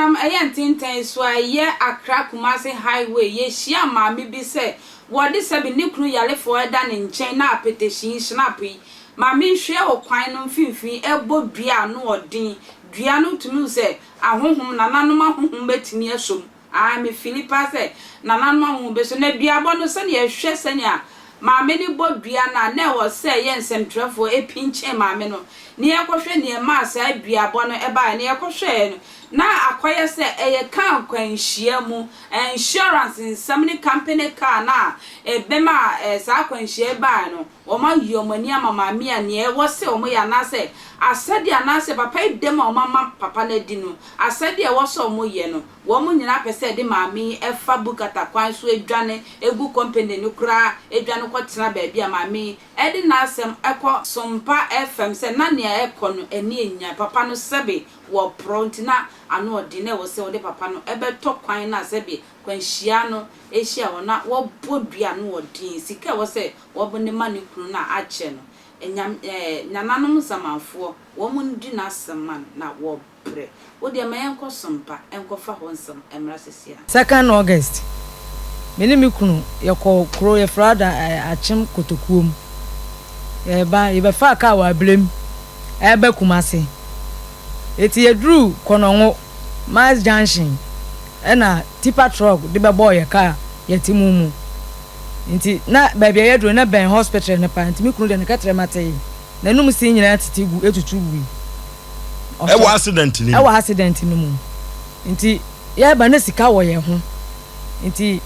Nuanam ayantinten so aye Accra-Kumasi Highway ye hia maami bi se wode se be ne kunu yarefo eda ne nchen na apeteshin snapi maami nhwe okwan no mfimfin ebo dua no odin dua no tumi se ahohom nananom ahohom betimi asom me Philippa se nananom ahohom be so na dua bo no se ne ehwe se ne a maami ni bo dua na wo se ye nsemtrefo epinche maami no ne yakohwe ne ma sa dua bo no eba ne yakohwe no na akoye se eye kan kwanhia mu insurance nsam company car na bema sa kwanhia ba no o ma yomani amamami a ne wo se o mo ya na se asade anase papa dem o mama papa na di no asade e wo so mo ye no wo mo nyina pese de maami efa bukata kwan so edwane egu company no kura edwane ko tena ba bia maami edi na asem ekọ sompa fm se na ne ekọ no eni enya papa no sebe wo pront na ano odine wo se wo de papa no ebeto kwan na sebe kwanhia no ehia wo na wo bodua no odin sika wo se wo bo ne mani kunu na ache no enyam nananom zamanfo wo mun di na seman na wo bre wo de mayen ko sompa enkofa ho nsam emra sesia 2nd August meni mi kunu yeko kro ye frada achim kotokuom ye be fa ka wa blem ebe Kumasi eti edru kononwo Mass Junction ena tipa truck de be boy ka yetimumu nti na baby yedru na ben hospital na pa nti mi kunu de ne katre mate na num si nyina titigu etutu wi e wa accident ni mu nti ya ba na sika wo ye ho nti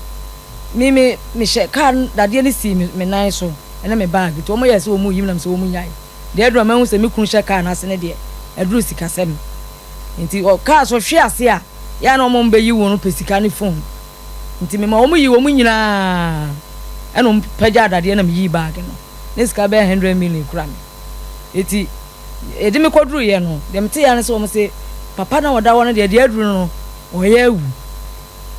mi she kan dade ni si me nan so ena me bag to mo yes wo mu yim na so wo mu nyai de edru ma hu se mi kunu she kan na se ne de edru sika sem nti o ka so hwe ase a ya na mo mbe yi wo no pesika ni phone nti me ma wo mu yi wo mu nyina eno pagya dade na me yi bag no nesika be 100 million kura me eti edi me kodru ye no dem te ya ne so mo se papa na woda wona de adru no o ye awu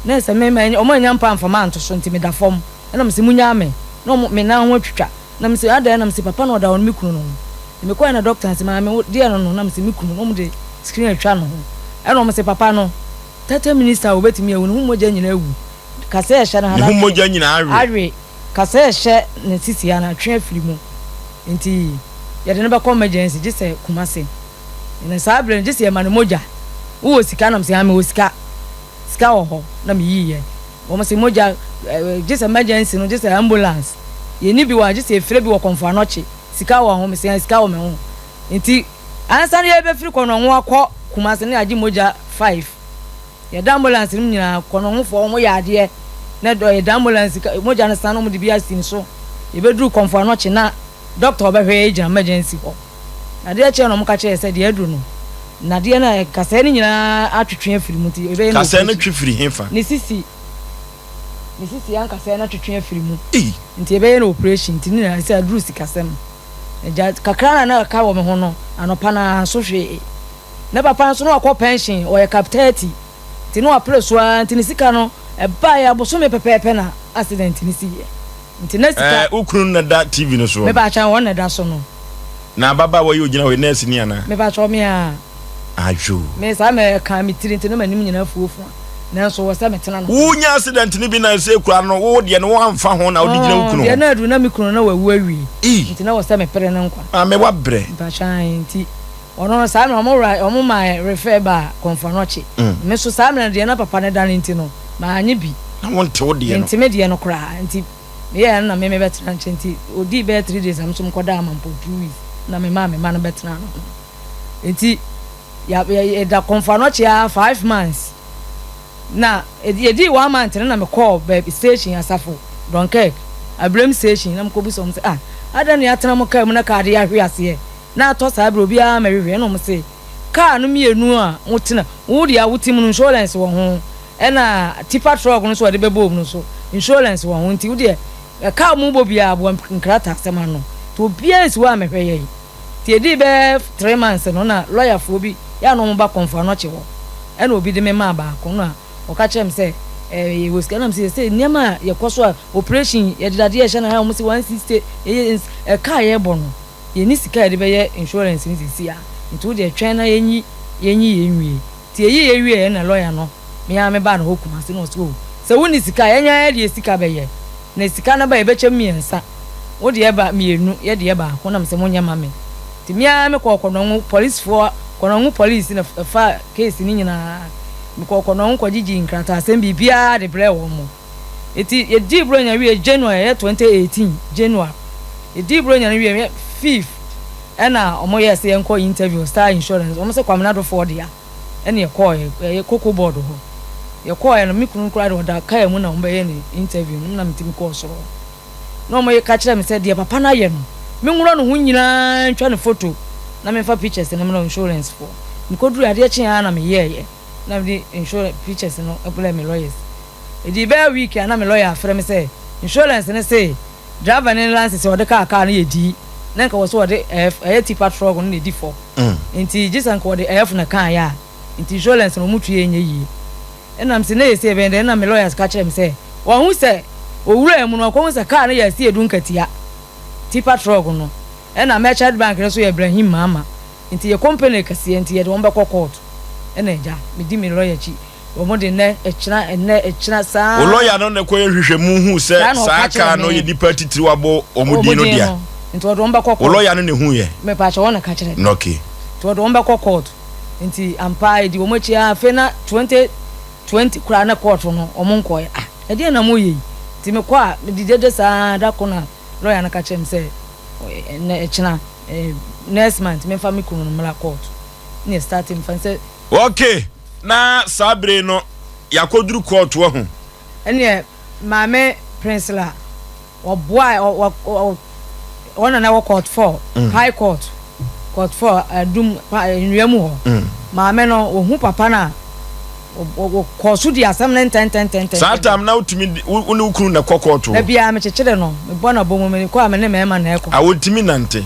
na se me o mo nya mpa mfama anto so nti me da fom ena me se munya me no me na ho atwitwa na me se ada na me se papa na woda wona me kunu no me ko na doctor se ma me de no na me se me kunu no mo de screen atwa no ena mo se papa no 30 minutes a obetimi awu no mo moja nyina awu kase e hye na hala mo moja nyina awe kase e hye ne sisi ya na twa afiri mu nti yede ne ba ko emergency gise Kumasi ina sabre gise ya mane moja wo sika na mse ha me wo sika wo ho na me yiye wo mse moja gise emergency no gise ambulance ye ni bi wa gise efre bi wo konfa noche sika wo ho mse sika wo me ho nti ansa ne be firi kono ho akọ Kumasi ne agi moja 5 ye da ambulance ni nyina kono ho fo mo ya ade na do ye da ambulance moja na san no mo de bi asin so ye be duru konfa noche na doctor obehwe agent emergency ho na de che no mo ka che se de adu no na de na kase ni nyina atwetwe afiri mu ti ebe no kase na twefiri hefa ni sisi an kase na twetwe afiri mu nti ebe no operation ti ni na se adru si kase m eja kakra na ka wo me ho no anopa na so hwe na papa so no akọ pension o ye captain ti no apre so anti ni sika no e ba ya boso me pepepe na accident ni si ye nti na sika ukunu na da TV no so me ba cha won na da so no na baba wo yogina we nurse ni ana me ba cha me a ajo me sa me kan mi tiri nti no manim nyina fuofu na so wo sa me tena no wunya accident ni bi na se kura no wo de no amfa ho na wo digina ukunu de na adu na mi kunu na wawu awi nti na wo sa me pere na nkwa me wa bre ba cha nti ono sa me omo ma refer ba konfa noche me so sa me de na papa ne da nti no ma anyi bi na won te wo de no nti me de no kura nti me ya na me betena nti odi be 3 days am so mkoda amampo 2 weeks na me ma no betena no nti ya da konfa noche ya 5 months na edi 1 month na me call baby station asafo donkek abrem station na mko buso mse ada ne atena mo ka mu na ka de ya hwe ase na to sa abro bia mehwe no mse ka no mienu a wotena wo dia wotim no insurance wo ho ena tipa truck no so de bebo no so insurance wo ho nti wo de ka mu bo bia bo nkrata asema no to bia nsi wa mehwe ye ti edi be 3 months no na lawyer fo bi ya no mo ba konfa no che wo ena obi de me ma ba ko no a o ka chem se we scan am say niam ye koso operation ye dade ye hye na ha mo se 160 ye ka ye bo no ye ni sika de be ye insurance ni sisi a nti wo de twen na yenyi ti eyi ewie na lawyer no me ya me ba na Kumasi no so se woni sika enya de sika be ye na sika na ba e be chem miensa wo de ba mienu ye de ba ko na me se monya ma me ti me ya me kokono police for kono police na fa case ni nyina me kokono ko gigi nkrata asem bibia de bre wo mo eti ye di bro nya wie January 2018 January ye di bro nya wie 5th ena omo ye se enko interview Star Insurance omo se kwamna do for dia ene ye call ye koko board ho ye call no mikunu kura do da kai mu na omo ye ni interview na mtimi ko so no omo ye ka kire me se dia papa na ye no me nwuro no hu nyina ntwa ne photo na me fa pictures na me no insurance for nkoduru ade chi ya na me ye na me insurance pictures no apply me lawyers edi be week na me lawyer afre me say insurance ne say driver ne license o de car na ye di na nka wo so de tipa truck no ne di for nti jisan ko de f na kan ya nti insurance no mutu ye nye yi enam se na ye say be na me lawyers ka kire me say wo hu say owura emu no ko hu say car na ye si edu nkatia tipa truck no ena merchant bank re so ye Ibrahim mama nti ye company kase nti ye de won be court ena eja me di me lawyer chi omo de ne echina sa o lawyer no ne ko ye hwehwe mu hu se sa ka no ye dipa titiri wabo omudi no dia nti o de won be court o lawyer no ne hu ye me pa cha wona ka kire okay to de won be court nti ampa di omo chi afa na 2020 kura na court no omo nko ya e de na mo ye ti me kwa me di dede sa da kona lawyer na ka kire me se na echina next month me fa me kunu no mala court ni starting fan say okay na sabre no yakoduru court wo ho ene maame prince la oboa ona na court 4 high court 4 adum nwiamu ho maame no ohu papa na o kosu di asem na 10 satam na utimi uni ukunu na court ho na bia me chechede no me bona bomo me ko amene me ma na eko awotimi nante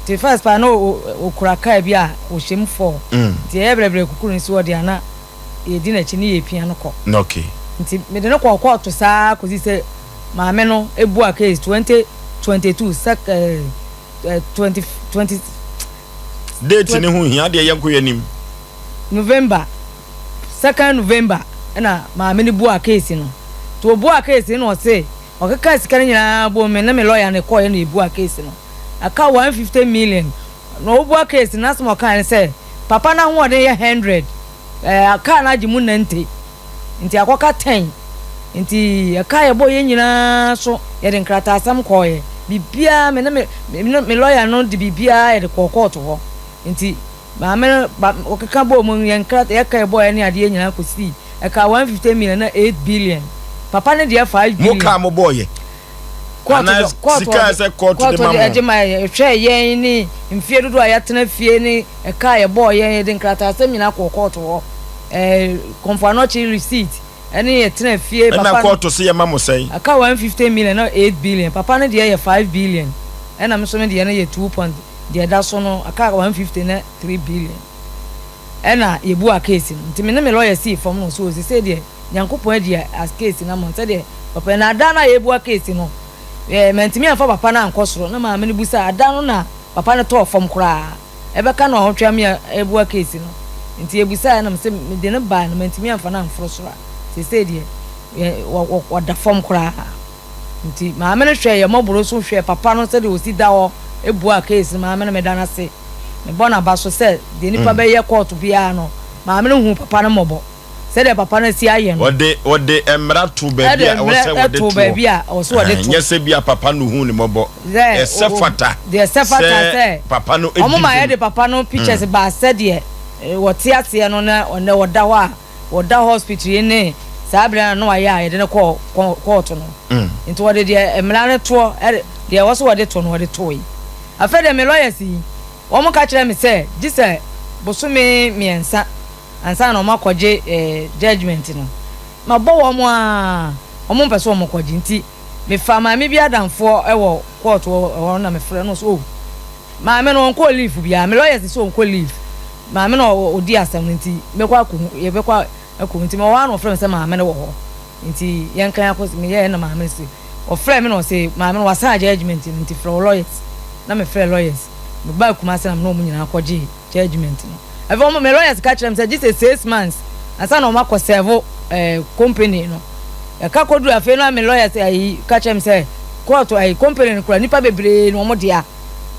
ti first pa no okura kai bia o shem 4 ti ebrebre kukuru nsi wodi ana e di na chi ni ye pia no ko okay nti me de no ko court saa kozi se maame no ebu a case 2022 20 date ni hu hia de yanko yanim November 2nd November na maame ni bu a case no to bu a case no say o ka case kan nyina bo me na me lawyer ne ko ye na ebu a case no aka 150 million no bu a case na smo kan say papa na ho de ye 100 aka na jimu 90 nti akoka 10 nti aka ye bo ye nyina so ye de nkrata asam ko ye bibia me na me lawyer no de bibia ye de court ho nti maame okeka bo mu ye nkrata ye ka bo ye ne ade nyina kosi aka 150 million na 8 billion papa ne de 5 billion mo ka mo boy sika se court de mama ejema hwe ye ni mfie dudu ayatena fie ni eka ye boy ye de nkrata asem nyina court ho konfano chi receipt eni ye tena fie papa na court se ye mamo sei aka 150 million na 8 billion papa ne de ye 5 billion ena me so me de ye na ye 2 point de da so no aka 150 na 3 billion ena ye bu a case nti me ne me lawyer see from no so se de nyankopon de as case na mo se de papa na da na ye bu a case no mentimi afa papa na ankosoro na ma me busa ada no na papa ne to fom kura ebeka na ohotwa me ebu a case no nti ebusa na me se me de ne ba na mentimi afa na amfrosoro se de wada fom kura nti ma me ne hwe ye moboro so hwe papa no se de osi da ho ebu a case ma me ne me da na se me bona ba so se de nipa be ye court bia no ma me ne hu papa no mobo se de papa na si aye no wode emra to ba bia o se wode to ba bia o so wode to nyese bia papa no hu ni mobo se fata de se fata se papa no omo ma ye de papa no pictures ba se de wote ase no na one woda ho a woda hospital ne sabra no aya ye de ne court no nti wode de emra ne to de wo so wode to no wode to yi afa de me lawyer si omo ka kire me se gise bosume miensa ansa na makoje judgment no mabo wo mo a omo pese omo koje nti me fa ma me bia danfo ewo court wo na me frɛ no so ma me no onko leave bia me lawyer so onko leave ma me no odi asem nti me kwa ko ye be kwa ko nti me wa no frɛ me se ma me no wo ho nti yen kan akos me ye na ma me se o frɛ me no se ma me no wasa judgment nti frɛ lawyers na me frɛ lawyers me ba Kumasi na me no mo nyina akɔje judgment no Evo me lawyers catch them say just 6 months. Asa no ma ko serve company no. E ka kodu afi no me lawyers ai catch them say court ai company no kura nipa bebre no mo dia.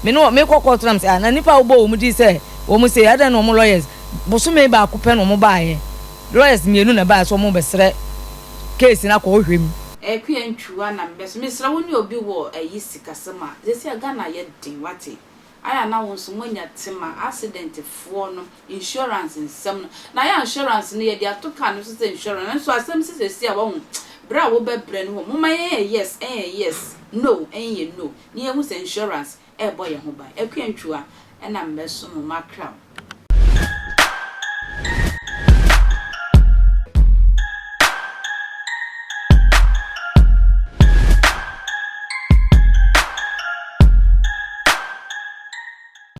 Me no me court am say na nipa wo bo wo mu di say wo mu say ada no mo lawyers. Boso me ba ko pe no mo ba ye. Lawyers mienu na ba so mo besre case na ko hwem. Ekwe ntwa na mbes misra woni obi wo ayi sikasema zesi aga na ye din wate aya na won so monya tema accident fo no insurance nsem no na ya insurance no ye dia to ka no so insurance so asem sisi a wo bra wo bebre no mo maye yes yes no no ni e hu se insurance e boy ye ho ba ekwe ntwa na mbes no makra